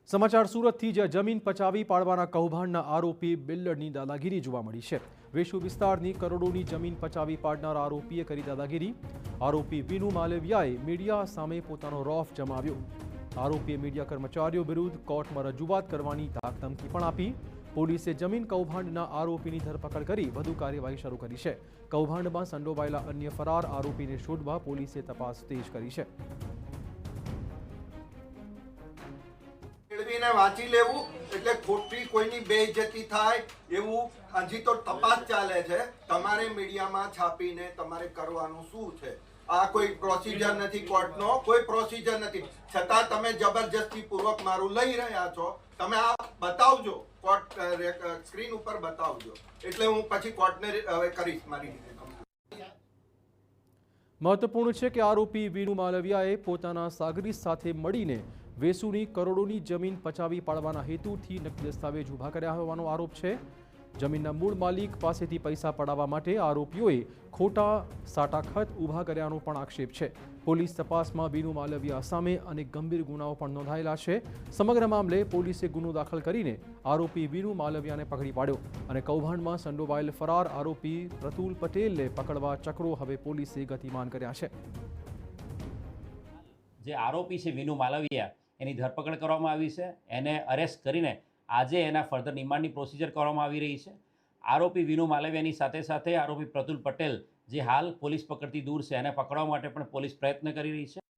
સમાચાર સુરતથી જ્યાં જમીન પચાવી પાડવાના કૌભાંડના આરોપી બિલ્ડરની દાદાગીરી જોવા મળી છે। વેસુ વિસ્તારની કરોડોની જમીન પચાવી પાડનાર આરોપીએ કરી દાદાગીરી। આરોપી વિનુ માલવિયાએ મીડિયા સામે પોતાનો રોફ જમાવ્યો। આરોપીએ મીડિયા કર્મચારીઓ વિરુદ્ધ કોર્ટમાં રજૂઆત કરવાની ધાકધમકી પણ આપી। પોલીસે જમીન કૌભાંડના આરોપીની ધરપકડ કરી વધુ કાર્યવાહી શરૂ કરી છે। કૌભાંડમાં સંડોવાયેલા અન્ય ફરાર આરોપીને શોધવા પોલીસે તપાસ તેજ કરી છે। મેળવીને વાંચી લેવું એટલે ખોટી કોઈની બેઇજ્જતી થાય એવું હજી તો તપાસ ચાલે છે। તમારે મીડિયામાં છાપીને તમારે કરવાનું શું છે? આ કોઈ પ્રોસિજર નથી, કોર્ટનો કોઈ પ્રોસિજર નથી, છતાં તમે જબરજસ્તી પૂર્વક મારું લઈ રહ્યા છો। તમે આ બતાવજો, કોર્ટ સ્ક્રીન ઉપર બતાવજો, એટલે હું પછી કોર્ટને હવે કરીશ મારી રીતે। મહત્વપૂર્ણ છે કે આરોપી વિનુ માલવિયાએ પોતાના સાગરીત સાથે મળીને વેસુની કરોડોની જમીન પચાવી પાડવાના હેતુથી નકલી દસ્તાવેજ ઊભા કર્યા હોવાનો આરોપ છે। જમીનના મૂળ માલિક પાસેથી પૈસા પડાવવા માટે આરોપીઓએ ખોટા સાટાખત ઊભા કર્યાનો પણ આક્ષેપ છે। પોલીસ તપાસમાં વિનુ માલવિયા સામે અનેક ગંભીર ગુનાઓ પણ નોંધાયેલા છે। સમગ્ર મામલે પોલીસે ગુનો દાખલ કરીને આરોપી વિનુ માલવિયાને પકડી પાડ્યો અને કૌભાંડમાં સંડોવાયેલ ફરાર આરોપી પ્રતુલ પટેલને પકડવા ચક્રો હવે પોલીસે ગતિમાન કર્યા છે। જે આરોપી છે વિનુ માલવિયા, એની ધરપકડ કરવામાં આવી છે। એને અરેસ્ટ કરીને આજે એના ફર્ધર રિમાન્ડની પ્રોસિજર કરવામાં આવી રહી છે। આરોપી વિનુ માલવિયાની સાથે સાથે આરોપી પ્રતુલ પટેલ, જે હાલ પોલીસ પકડથી દૂર છે, એને પકડવા માટે પણ પોલીસ પ્રયત્ન કરી રહી છે।